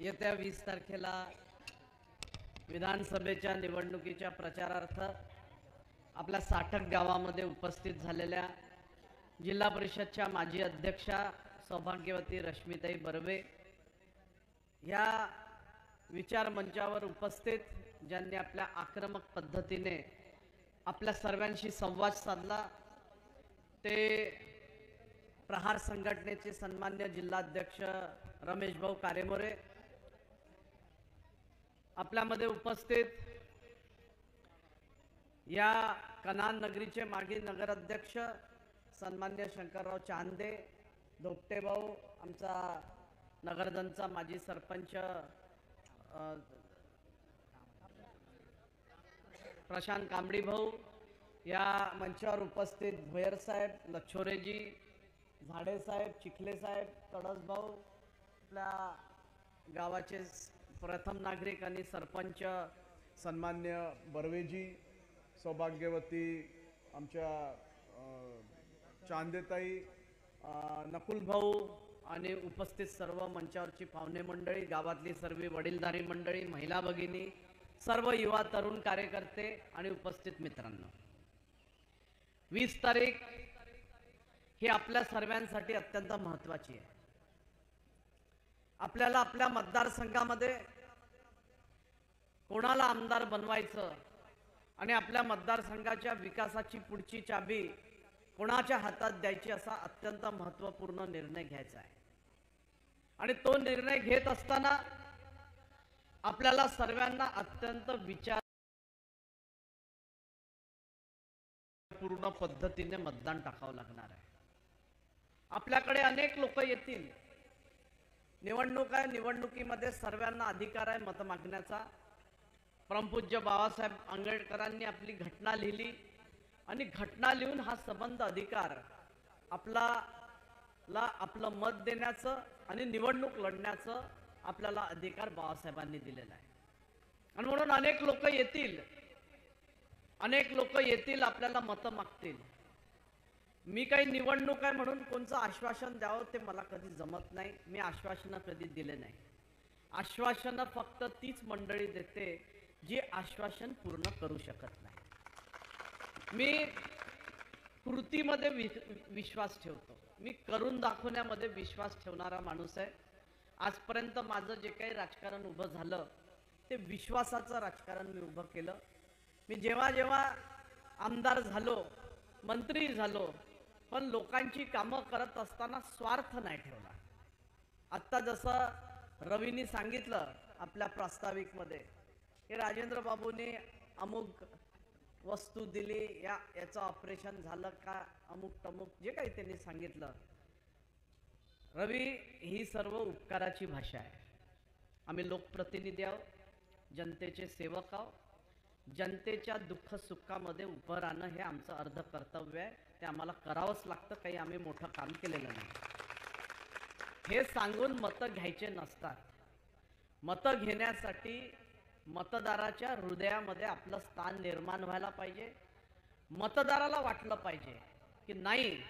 येत्या 20 तारखेला विधानसभेच्या निवडणुकीच्या प्रचारार्थ आपल्या साठक गावामध्ये उपस्थित झालेल्या जिल्हा परिषदच्या माजी अध्यक्षा सौभाग्यवती रश्मीताई बर्वे या विचार मंचावर उपस्थित ज्यांनी आपल्या आक्रमक पद्धतीने आपल्या सर्वांशी संवाद साधला ते प्रहार संघटनेचे सन्मान्य जिल्हाध्यक्ष रमेश भाऊ कारेमोरे, आपल्यामध्ये उपस्थित या कनान नगरीचे माजी नगराध्यक्ष सन्मान्य शंकरराव चांदे, धोपटे भाऊ, आमचा नगरदनचा माजी सरपंच प्रशांत कांबडी भाऊ, या मंचावर उपस्थित भोयर साहेब, लच्छोरेजी, झाडे साहेब, चिखले साहेब, तडस भाऊ, आपल्या गावाचे प्रथम नागरिक आणि सरपंच सन्मान्य बर्वेजी, सौभाग्यवती आमच्या चांदेताई, नकुल भाऊ आणि उपस्थित सर्व मंचावरची पाहुणे मंडळी, गावातली सर्व वडीलधारी मंडळी, महिला भगिनी, सर्व युवा तरुण कार्यकर्ते आणि उपस्थित मित्रांनो, 20 तारीख ही आपल्या सर्वांसाठी अत्यंत महत्त्वाची आहे. आपल्याला आपल्या मतदारसंघामध्ये कोणाला आमदार बनवायचं आणि आपल्या मतदारसंघाच्या विकासाची पुढची चाबी कोणाच्या हातात द्यायची असा अत्यंत महत्त्वपूर्ण निर्णय घ्यायचा आहे. आणि तो निर्णय घेत असताना आपल्याला सर्वांना अत्यंत विचारपूर्ण पद्धतीने मतदान टाकावं लागणार आहे. आपल्याकडे अनेक लोक येतील, निवडणूक आहे, निवडणुकीमध्ये सर्वांना अधिकार आहे मत मागण्याचा. परमपूज्य बाबासाहेब आंबेडकरांनी आपली घटना लिहिली आणि घटना लिहून हा संबंध अधिकार आपलं मत देण्याचं आणि निवडणूक लढण्याचं आपल्याला अधिकार बाबासाहेबांनी दिलेला आहे. आणि म्हणून अनेक लोक येतील आपल्याला मतं मागतील. मी काही निवडणूक आहे म्हणून कोणचं आश्वासन द्यावं ते मला कधी जमत नाही. मी आश्वासनं कधी दिले नाही. आश्वासनं फक्त तीच मंडळी देते जी आश्वासन पूर्ण करू शकत नाही. मी कृतीमध्ये विश्वास ठेवतो. मी करून दाखवण्यामध्ये विश्वास ठेवणारा माणूस आहे. आजपर्यंत माझं जे काही राजकारण उभं झालं ते विश्वासाचं राजकारण मी उभं केलं. मी जेव्हा जेव्हा आमदार झालो, मंत्री झालो, पण लोकांची कामं करत असताना स्वार्थ नाही ठेवला. आत्ता जसं रवीनी सांगितलं आपल्या प्रास्ताविकमध्ये की राजेंद्र बाबूंनी अमुक वस्तू दिली, याचं ऑपरेशन झालं का, अमुक तमुक जे काही त्यांनी सांगितलं. रवी, ही सर्व उपकाराची भाषा आहे. आम्ही लोकप्रतिनिधी आहोत, जनतेचे सेवक आहोत. जनतेच्या दुःख सुखामध्ये उभं राहणं हे आमचं अर्ध कर्तव्य आहे. ते आम्हाला करावंच लागतं. काही आम्ही मोठं काम केलेलं नाही. हे सांगून मतं घ्यायचे नसतात. मतं घेण्यासाठी मतदाराच्या हृदयामध्ये आपलं स्थान निर्माण व्हायला पाहिजे. मतदाराला वाटलं पाहिजे की नाही,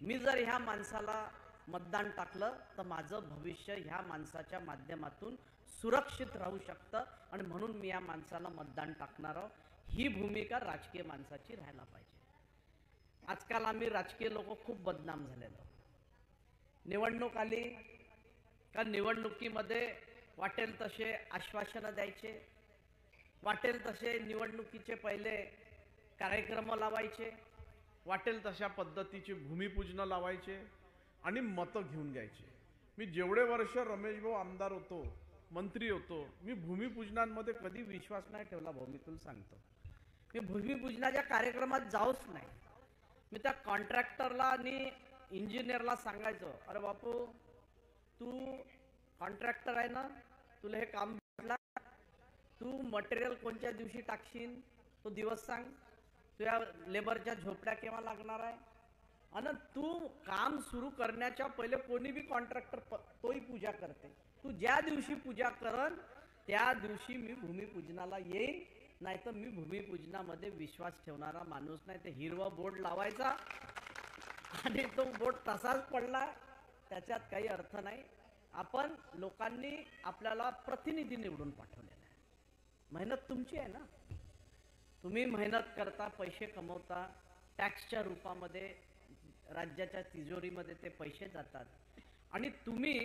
मी जर ह्या माणसाला मतदान टाकलं तर माझं भविष्य ह्या माणसाच्या माध्यमातून सुरक्षित राहू शकतं आणि म्हणून मी या माणसाला मतदान टाकणार आहोत. ही भूमिका राजकीय माणसाची राहायला पाहिजे. आजकाल आम्ही राजकीय लोक खूप बदनाम झालेलो. निवडणूक आली का निवडणुकीमध्ये वाटेल तसे आश्वासनं द्यायचे, वाटेल तसे निवडणुकीचे पहिले कार्यक्रम लावायचे, वाटेल तशा पद्धतीची भूमिपूजनं लावायचे आणि मतं घेऊन घ्यायचे. मी जेवढे वर्ष रमेश भाऊ आमदार होतो, मंत्री होतो, मी भूमिपूजनांमध्ये कधी विश्वास नाही ठेवला. भाऊ, मी तुला सांगतो, मी भूमिपूजनाच्या कार्यक्रमात जाऊच नाही. मी त्या कॉन्ट्रॅक्टरला आणि इंजिनियरला सांगायचो, अरे बापू, तू कॉन्ट्रॅक्टर आहे ना, तुला हे काम भेटला, तू मटेरियल कोणत्या दिवशी टाकशील तो दिवस सांग, तुझ्या लेबरच्या झोपड्या केव्हा लागणार आहे, आणि तू काम सुरू करण्याच्या पहिले कोणी बी कॉन्ट्रॅक्टर तोही पूजा करते, तू ज्या दिवशी पूजा करन त्या दिवशी मी भूमिपूजनाला येईन. नाही तर मी भूमिपूजनामध्ये विश्वास ठेवणारा माणूस नाही. ते हिरवा बोर्ड लावायचा आणि तो बोर्ड तसाच पडला, त्याच्यात काही अर्थ नाही. आपण लोकांनी आपल्याला प्रतिनिधी निवडून पाठवलेला आहे. मेहनत तुमची आहे ना. तुम्ही मेहनत करता, पैसे कमवता, टॅक्सच्या रूपामध्ये राज्याच्या तिजोरीमध्ये ते पैसे जातात आणि तुम्ही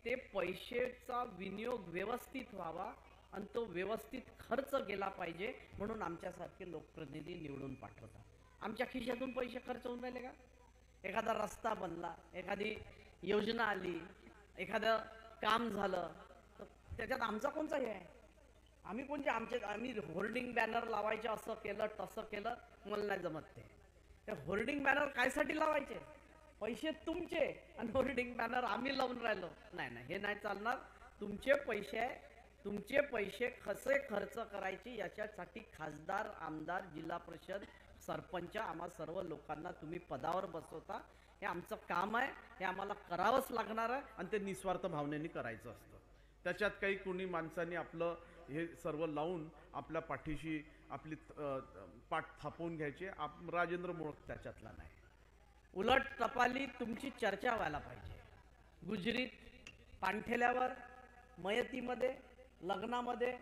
ते पैशाचा विनियोग व्यवस्थित व्हावा आणि तो व्यवस्थित खर्च गेला पाहिजे म्हणून आमच्यासारखे लोकप्रतिनिधी निवडून पाठवतात. आमच्या खिशातून पैसे खर्च होऊन राहिले का? एखादा रस्ता बनला, एखादी योजना आली, एखादं काम झालं तर त्याच्यात आमचा कोणचा हे आहे? आम्ही कोणते आम्ही होर्डिंग बॅनर लावायचे, असं केलं तसं केलं, मला नाही जमत ते होर्डिंग बॅनर कायसाठी लावायचे? पैसे तुमचे आणि होर्डिंग बॅनर आम्ही लावून राहिलो. नाही, हे नाही चालणार. तुमचे पैसे आहे, तुमचे पैसे कसे खर्च करायचे याच्यासाठी खासदार, आमदार, जिल्हा परिषद, सरपंच, आम्हा सर्व लोकांना तुम्ही पदावर बसवता. हे आमचं काम आहे, हे आम्हाला करावंच लागणार आहे आणि ते निस्वार्थ भावनेने करायचं असतं. त्याच्यात काही कोणी माणसांनी आपलं हे सर्व लावून आपल्या पाठीशी आपली पाठ थापवून घ्यायची. राजेंद्र मोळक त्याच्यातला नाही. उलट टपाली तुमची चर्चा व्हायला पाहिजे. गुजरीत, पाणठेल्यावर, मयतीमध्ये, लग्नामध्ये,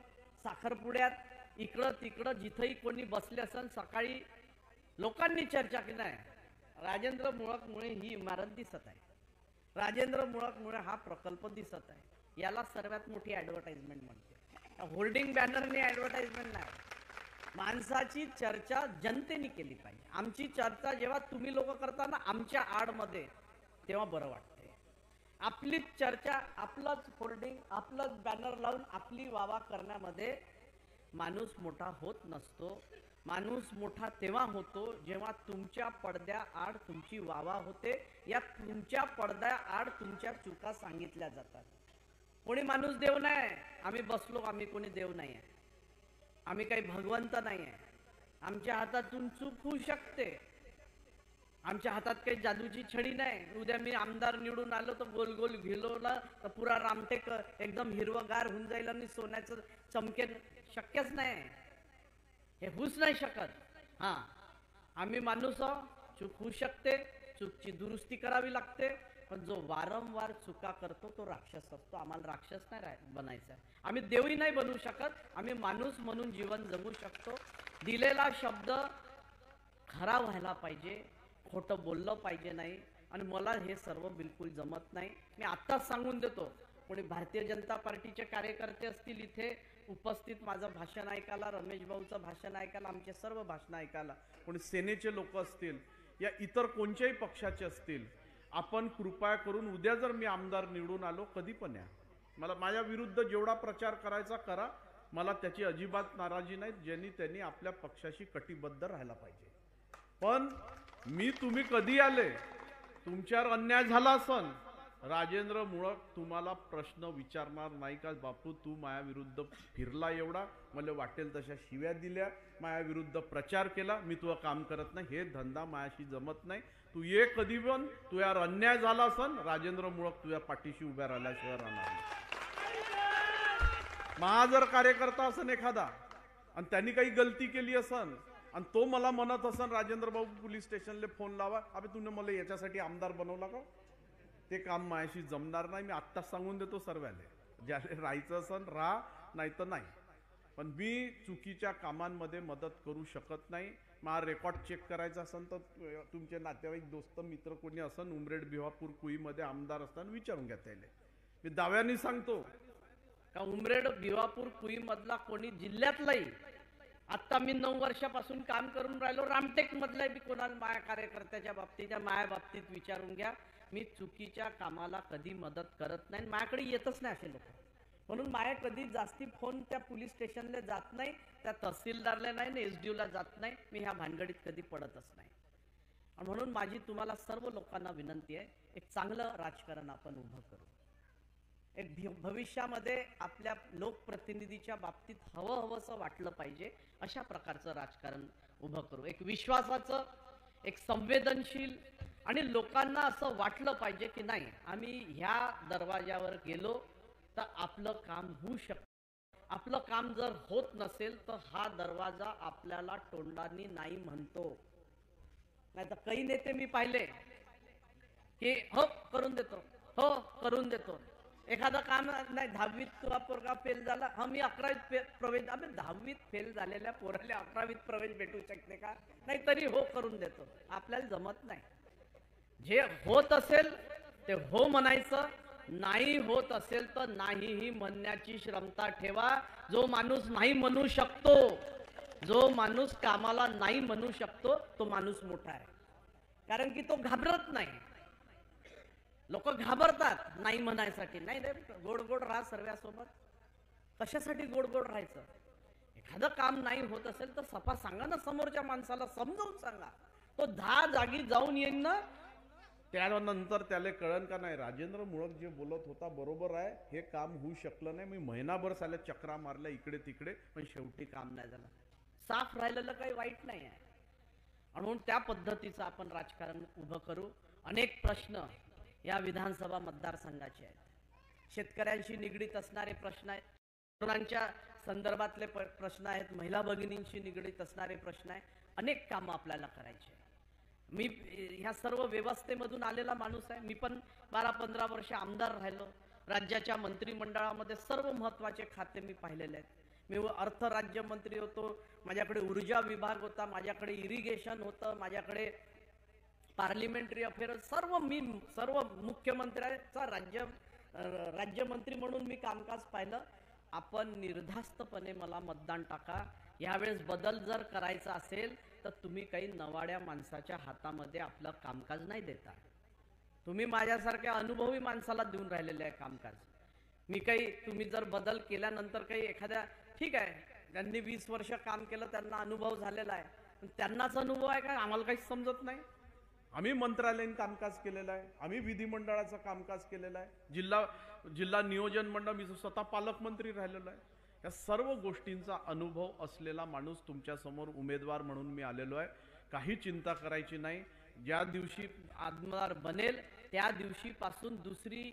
साखरपुड्यात, इकडं तिकडं जिथंही कोणी बसले असेल, सकाळी लोकांनी चर्चा केली नाही. राजेंद्र मोळकमुळे ही इमारत दिसत आहे, राजेंद्र मोळकमुळे हा प्रकल्प दिसत आहे. याला सर्वात मोठी ॲडव्हर्टाइजमेंट म्हणते. होर्डिंग बॅनरने ॲडव्हर्टाइजमेंट नाही. माणसाची चर्चा जनतेने केली पाहिजे. आमची चर्चा जेव्हा तुम्ही लोक करता ना आमच्या आडमध्ये, तेव्हा बरं वाटते. आपलीच चर्चा, आपलंच होर्डिंग, आपलंच बॅनर लावून आपली वावा करण्यामध्ये माणूस मोठा होत नसतो. माणूस मोठा तेव्हा होतो जेव्हा तुमच्या पडद्या आड तुमची वावा होते, या तुमच्या पडद्या आड तुमच्या चुका सांगितल्या जातात. कोणी माणूस देव नाही. आम्ही बसलो, आम्ही कोणी देव नाही आहे, आम्ही काही भगवंत नाही आहे. आमच्या हातातून चूक होऊ शकते. आमच्या हातात काही जादूची छडी नाही. उद्या मी आमदार निवडून आलो तर गोल गोल घिलवला तर पुरा रामटेक एकदम हिरवगार होऊन जाईल आणि सोन्याचं चमकेल, शक्यच नाही. हे होऊच नाही शकत. हां, आम्ही माणूस आहोत, चूक होऊ शकते, चूकची दुरुस्ती करावी लागते. पण जो वारंवार चुका करतो तो राक्षस असतो. आम्हाला राक्षस नाही बनायचं आहे. आम्ही देवही नाही बनू शकत. आम्ही माणूस म्हणून जीवन जगू शकतो. दिलेला शब्द खरा व्हायला पाहिजे, खोटं बोललं पाहिजे नाही. आणि मला हे सर्व बिलकुल जमत नाही. मी आत्ताच सांगून देतो, कोणी भारतीय जनता पार्टीचे कार्यकर्ते असतील इथे उपस्थित, माझं भाषण ऐकायला, रमेश भाऊचं भाषण ऐकायला, आमचे सर्व भाषण ऐकायला, कोणी सेनेचे लोक असतील या इतर कोणत्याही पक्षाचे असतील, आपण कृपया करून उद्या जर मी आमदार निवडून आलो, कधी पण या. मला माझ्या विरुद्ध जेवढा प्रचार करायचा करा, मला त्याची अजिबात नाराजी नाही. ज्यांनी त्यांनी आपल्या पक्षाशी कटिबद्ध राहायला पाहिजे. पण तुम्ही कधी आले, तुमच्यावर अन्याय झाला असन, राजेंद्र मोळक तुम्हाला प्रश्न विचारणार नाही का, बापू तू माया विरुद्ध फिरला एवढा, मला वाटेल तशा शिव्या दिल्या, माया विरुद्ध प्रचार केला, मी तुझं काम करत नाही, हे धंदा मायाशी जमत नाही. तू ये कधी पण, तू यार अन्याय झाला असन, राजेंद्र मोळक तुझ्या पाठीशी उभ्या राहिल्याशिवाय राहणार नाही. मा जर कार्यकर्ता असन एखादा आणि त्यांनी काही गलती केली असन आणि तो मला म्हणत असन, राजेंद्र भाऊ पोलीस स्टेशनला फोन लावा, अबे तुने मला याच्यासाठी आमदार बनवला का, ते काम माझ्याशी जमणार नाही. मी आत्ताच सांगून देतो सर्वांना, ज्याला राहायचं असन राहा, नाही तर नाही. पण मी चुकीच्या कामांमध्ये मदत करू शकत नाही. मला रेकॉर्ड चेक करायचा असन तर तुमचे नातेवाईक, दोस्त, मित्र कोणी असन उमरेड, भिवापूर, कुईमध्ये आमदार असताना विचारून घ्या त्याला. मी दाव्याने सांगतो का उमरेड, भिवापूर, कुई मधला कोणी जिल्ह्यातलाही, आता मी 9 वर्षापासून काम करून राहिलो, रामटेक मधला बी कोणाला माया कार्यकर्त्याच्या बाबतीत, माया बाबतीत विचारून घ्या. मी चुकीच्या कामाला कधी मदत करत नाही. माझ्याकडे येतच नाही असे लोक. म्हणून माझ्या कधी जास्ती फोन त्या पोलीस स्टेशनला जात नाही, त्या तहसीलदारला नाही ना SDO जात नाही. मी ह्या भानगडीत कधी पडतच नाही. म्हणून माझी तुम्हाला सर्व लोकांना विनंती आहे, एक चांगलं राजकारण आपण उभं करू. एक भविष्यामध्ये आपल्या लोकप्रतिनिधीच्या बाबतीत हवंसं वाटलं पाहिजे अशा प्रकारचं राजकारण उभं करू. एक विश्वासाचं, एक संवेदनशील, आणि लोकांना असं वाटलं पाहिजे की नाही, आम्ही ह्या दरवाजावर गेलो तर आपलं काम होऊ शकतं. आपलं काम जर होत नसेल तर हा दरवाजा आपल्याला तोंडाने नाही म्हणतो. नाही तर काही नेते मी पाहिले की हो करून देतो, हो करून देतो. एखादं काम नाही, 10वीत तुला पोरगा फेल झाला, हा मी 11वीत प्रवेश, अबे 10वीत फेल झालेल्या पोराला 11वीत प्रवेश भेटू शकते का? नाही तरी हो करून देतो. आपल्याला जमत नाही. जे होत असेल ते हो म्हणायचं, नाही होत असेल तर नाहीही म्हणण्याची क्षमता ठेवा. जो माणूस नाही म्हणू शकतो, जो माणूस कामाला नाही म्हणू शकतो, तो माणूस मोठा आहे. कारण की तो घाबरत नाही. लोक घाबरतात नाही म्हणायसाठी. नाही रे, गोड गोड राहा सर्वांसोबत. कशासाठी गोड गोड राहायचं? एखादं काम नाही होत असेल तर सफा सांगा ना, समोरच्या माणसाला समजावून सांगा. तो 10 जागी जाऊन येईन ना. त्यानंतर त्याला कळन का नाही राजेंद्र मुळक जे बोलत होता बरोबर आहे, हे काम होऊ शकलं नाही. मी महिनाभर साल्या चक्रा मारल्या इकडे तिकडे, पण शेवटी काम नाही झालं. साफ राहिलेलं काही वाईट नाही आहे. म्हणून त्या पद्धतीचं आपण राजकारण उभं करू. अनेक प्रश्न या विधानसभा मतदारसंघाचे आहेत. शेतकऱ्यांशी निगडीत असणारे प्रश्न आहेत, तरुणांच्या संदर्भातले प्रश्न आहेत, महिला भगिनींशी निगडीत असणारे प्रश्न आहेत. अनेक कामं आपल्याला करायची. मी ह्या सर्व व्यवस्थेमधून आलेला माणूस आहे. मी पण 12-15 वर्ष आमदार राहिलो. राज्याच्या मंत्रिमंडळामध्ये सर्व महत्त्वाचे खाते मी पाहिलेले आहेत. मी अर्थ राज्यमंत्री होतो, माझ्याकडे ऊर्जा विभाग होता, माझ्याकडे इरिगेशन होतं, माझ्याकडे पार्लिमेंटरी अफेअर्स, सर्व मुख्यमंत्र्यांचा राज्यमंत्री म्हणून मी कामकाज पाहिलं. आपण निर्धास्तपणे मला मतदान टाका. यावेळेस बदल जर करायचा असेल तर तुम्ही काही नवाड्या माणसाच्या हातामध्ये आपलं कामकाज नाही देता. तुम्ही माझ्यासारख्या अनुभवी माणसाला देऊन राहिलेले आहे कामकाज. मी काही, तुम्ही जर बदल केल्यानंतर काही एखाद्या, ठीक आहे त्यांनी 20 वर्ष काम केलं, त्यांना अनुभव झालेला आहे, पण त्यांनाच अनुभव आहे का? आम्हाला काहीच समजत नाही. आम्ही मंत्रालयीन कामकाज केलेलं आहे, आम्ही विधिमंडळाचं कामकाज केलेलं आहे, जिल्हा नियोजन मंडळ, मी स्वतः पालकमंत्री राहिलेलो आहे. या सर्व गोष्टींचा अनुभव असलेला माणूस तुमच्या समोर उमेदवार म्हणून मी आलेलो आहे. काही चिंता करायची नाही. ज्या दिवशी आमदार बनेल त्या दिवशीपासून दुसरी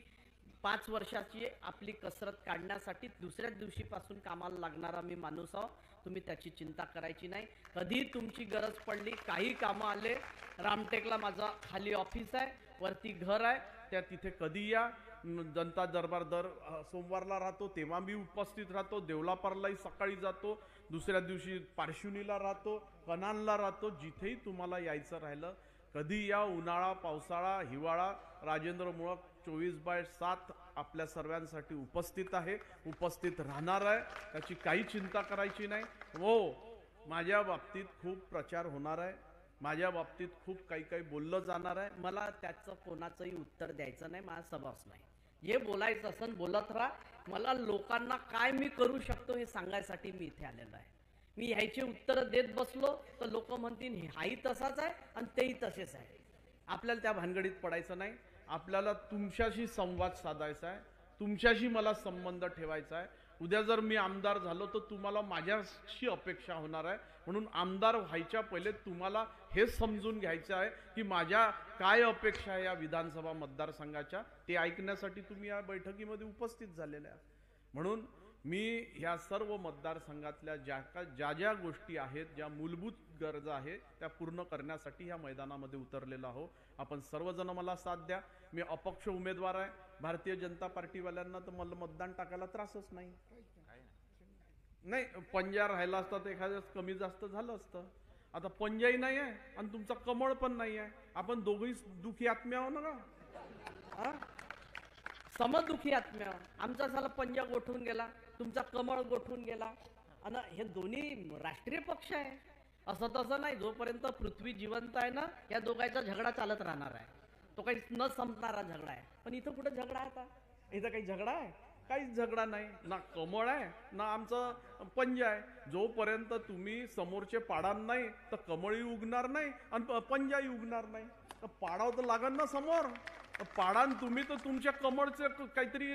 5 वर्षाची आपली कसरत काढण्यासाठी दुसऱ्याच दिवशीपासून कामाला लागणारा मी माणूस आहो. तुम्ही त्याची चिंता करायची नाही. कधी तुमची गरज पडली, काही कामं आले, रामटेकला माझा खाली ऑफिस आहे, वरती घर आहे, त्या तिथे कधी या. जनता दरबार दर सोमवारला राहतो, तेव्हा मी उपस्थित राहतो. देवलापारलाही सकाळी जातो, दुसऱ्या दिवशी पारशिवनीला राहतो, कनानला राहतो. जिथेही तुम्हाला यायचं राहिलं कधी या. उन्हाळा, पावसाळा, हिवाळा, राजेंद्र मुळक 24/7 आपल्या सर्वांसाठी उपस्थित आहे, उपस्थित राहणार आहे. त्याची काही चिंता करायची नाही. माझ्या बाबतीत खूप प्रचार होणार आहे, माझ्या बाबतीत खूप काही बोललं जाणार आहे. मला त्याचं कोणाचंही उत्तर द्यायचं नाही, माझा स्वभावच नाही. जे बोलायचं असेल बोलत राहा. मला लोकांना काय मी करू शकतो हे सांगायसाठी मी इथे आलेलो आहे. मी ह्याची उत्तरं देत बसलो तर लोक म्हणतील हाही तसाच आहे आणि तेही तसेच आहे. आपल्याला त्या भानगडीत पडायचं नाही. आपल्याला तुमच्याशी संवाद साधायचा आहे, तुमच्याशी मला संबंध ठेवायचा आहे. उद्या जर मी आमदार झालो तर तुम्हाला माझ्याशी अपेक्षा होणार आहे. म्हणून आमदार व्हायच्या पहिले तुम्हाला हे समजून घ्यायचं आहे की माझ्या काय अपेक्षा आहे या विधानसभा मतदारसंघाच्या, ते ऐकण्यासाठी तुम्ही या बैठकीमध्ये उपस्थित झालेल्या आहात. म्हणून मी ह्या सर्व मतदारसंघातल्या ज्या गोष्टी आहेत, ज्या मूलभूत गरजा आहेत त्या पूर्ण करण्यासाठी ह्या मैदानामध्ये उतरलेलो आहो. आपण सर्वजण मला साथ द्या. मी अपक्ष उमेदवार आहे. भारतीय जनता पार्टीवाल्यांना तर मला मतदान टाकायला त्रासच नाही. पंजा राहिला असता तर एखाद्याच कमी जास्त झालं असतं. आता पंजाही नाही आहे आणि तुमचा कमळ पण नाही आहे. आपण दोघंही दुखी आत्म्या आहो ना का? समदुखी आत्म्या. आमचा झाला पंजा गोठून गेला, तुमचा कमळ गोठून गेला. आणि हे दोन्ही राष्ट्रीय पक्ष आहे. असं तसं नाही. जोपर्यंत पृथ्वी जिवंत आहे ना, या दोघांचा झगडा चालत राहणार आहे. तो काही न संपणारा झगडा आहे. पण इथं कुठे झगडा आहे? आता इथं काही झगडा आहे? काहीच झगडा नाही. ना कमळ आहे ना आमचं पंजा आहे. जोपर्यंत तुम्ही समोरचे पाडान नाही तर कमळही उगणार नाही आणि पंजाही उगणार नाही. तर पाडावं तर लागन ना समोर. पाडान तुम्ही तर तुमच्या कमळचं काहीतरी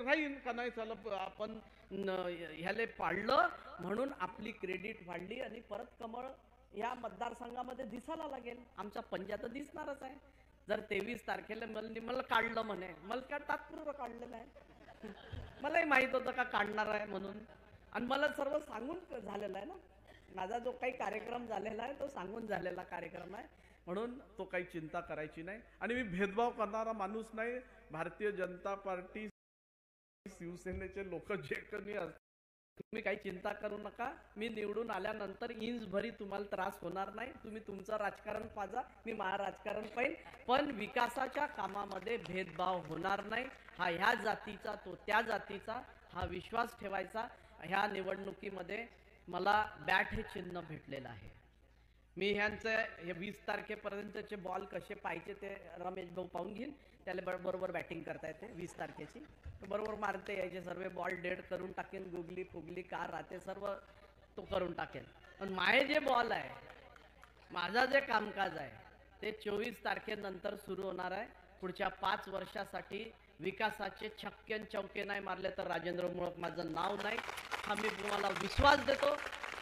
राहील का नाही. चला आपण ह्याले पाडलं म्हणून आपली क्रेडिट वाढली आणि परत कमळ या मतदारसंघामध्ये दिसायला लागेल. आमचा पंजा तर दिसणारच आहे. जर 23 तारखेला मला काढलं म्हणे, मला काय तात्पुरतं काढलेलं आहे. मलाही माहित होतं का काढणार आहे म्हणून, आणि मला सर्व सांगून झालेला आहे ना. माझा जो काही कार्यक्रम झालेला आहे तो सांगून झालेला कार्यक्रम आहे. म्हणून तो काही चिंता करायची नाही. आणि मी भेदभाव करणारा माणूस नाही. भारतीय जनता पार्टी शिवसेनेचे लोक जे कोणी असतील तुम्ही काही चिंता करू नका. मी निवडून आल्यानंतर इंच भरी तुम्हाला त्रास होणार नाही. तुम्ही तुमचं राजकारण पाजा, मी माझं राजकारण पाहिन. पण विकासाच्या कामामध्ये भेदभाव होणार नाही. हा ह्या जातीचा तो त्या जातीचा हा विश्वास ठेवायचा. ह्या निवडणुकीमध्ये मला बॅट हे चिन्ह भेटलेलं आहे. मी ह्यांचे हे 20 तारखेपर्यंतचे बॉल कसे पाहिजे ते रमेश भाऊ पाहून घेईन. त्याला बरोबर बॅटिंग करता येते. 20 तारखेची बरोबर मारते यायचे सर्व बॉल डेड करून टाकेन. गुगली फुगली कार राहते सर्व तो करून टाकेन. पण माझे जे बॉल आहे, माझा जे कामकाज आहे ते 24 तारखेनंतर सुरू होणार आहे. पुढच्या 5 वर्षासाठी विकासाचे छक्के चौके नाही मारले तर राजेंद्र मुळक माझं नाव नाही. हा मी तुम्हाला विश्वास देतो.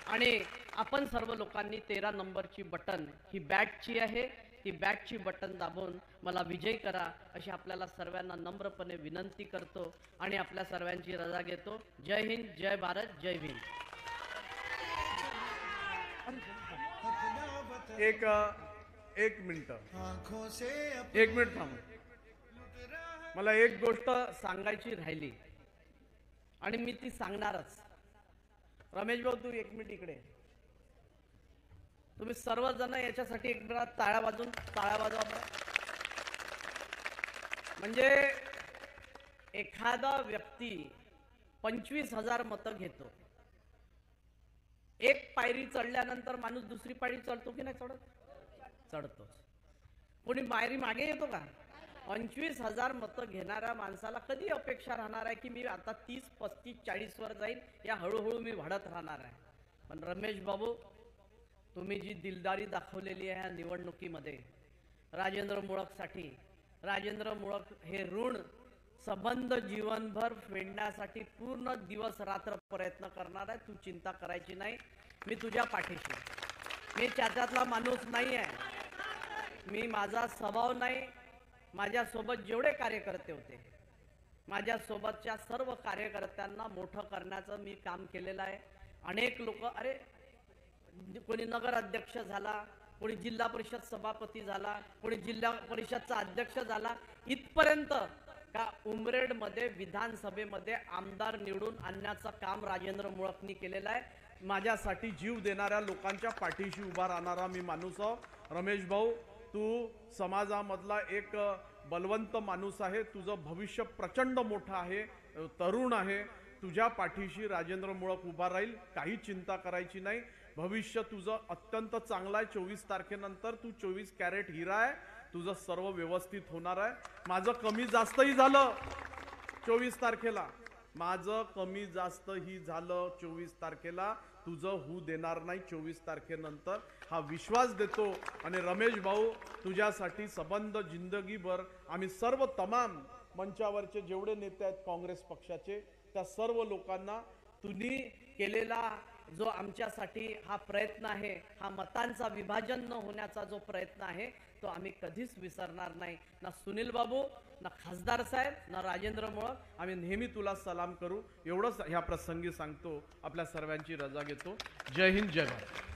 आणि आपण सर्व लोकांनी 13 नंबरची बटन ही बॅटची आहे, ती बॅटची बटन दाबून मला विजयी करा अशी आपल्याला सर्वांना नम्रपणे विनंती करतो आणि आपल्या सर्वांची रजा घेतो. जय हिंद, जय भारत, जय भीम. एक मिनिट थांब. मला एक गोष्ट सांगायची राहिली आणि मी ती सांगणारच. रमेश भाऊ, तू 1 मिनिट इकडे. तुम्ही सर्वजण याच्यासाठी एकदा टाळ्या वाजवा. म्हणजे एखादा व्यक्ती 25,000 मतं घेतो. एक पायरी चढल्यानंतर माणूस दुसरी पायरी चढतो की नाही चढत? चढतोच. कोणी पायरी मागे येतो का? 25,000 मतं घेणाऱ्या माणसाला कधी अपेक्षा राहणार आहे की मी आता 30, 35, 40 वर जाईल? या हळूहळू मी वाढत राहणार आहे. पण रमेश बाबू, तुम्ही जी दिलदारी दाखवलेली आहे या निवडणुकीमध्ये राजेंद्र मुळकसाठी, राजेंद्र मुळक हे ऋण संबंध जीवनभर फेडण्यासाठी पूर्ण दिवस रात्र प्रयत्न करणार आहे. तू चिंता करायची नाही. मी तुझ्या पाठीशी. मी त्याच्यातला माणूस नाही आहे. मी माझा स्वभाव नाही. माझ्यासोबत जेवढे कार्यकर्ते होते, माझ्यासोबतच्या सर्व कार्यकर्त्यांना मोठं करण्याचं मी काम केलेलं आहे. अनेक लोक, अरे कोणी नगर अध्यक्ष झाला, कोणी जिल्हा परिषद सभापती झाला, कोणी जिल्हा परिषदचा अध्यक्ष झाला, इथपर्यंत का उमरेडमध्ये विधानसभेमध्ये आमदार निवडून आणण्याचं काम राजेंद्र मुळकनी केलेलं आहे. माझ्यासाठी जीव देणाऱ्या लोकांच्या पाठीशी उभा राहणारा मी माणूस आहो. रमेश भाऊ, तू समाजामधला एक बलवंत माणूस आहे. तुझं भविष्य प्रचंड मोठं आहे, तरुण आहे. तुझ्या पाठीशी राजेंद्र मुळक उभा राहील. काही चिंता करायची नाही. भविष्य तुझं अत्यंत चांगलं आहे. 24 तारखेनंतर तू 24 कॅरेट हिरा आहे. तुझं सर्व व्यवस्थित होणार आहे. माझं कमी जास्तही झालं 24 तारखेला, माझं कमी जास्तही झालं 24 तारखेला, तुझं होऊ देणार नाही 24 तारखेनंतर, हा विश्वास देतो. आणि रमेश भाऊ, तुझ्यासाठी संबंध जिंदगीभर आम्ही सर्व तमाम मंचावरचे जेवढे नेते आहेत काँग्रेस पक्षाचे, त्या सर्व लोकांना तुम्ही केलेला जो आमच्यासाठी हा प्रयत्न आहे, हा मतांचा विभाजन न होण्याचा जो प्रयत्न आहे, तो आम्ही कधीच विसरणार नाही. ना सुनील बाबू, ना खासदार साहेब, ना राजेंद्र मुळक, आम्ही नेहमी तुला सलाम करू. एवढंच ह्या प्रसंगी सांगतो. आपल्या सर्वांची रजा घेतो. जय हिंद, जय भारत.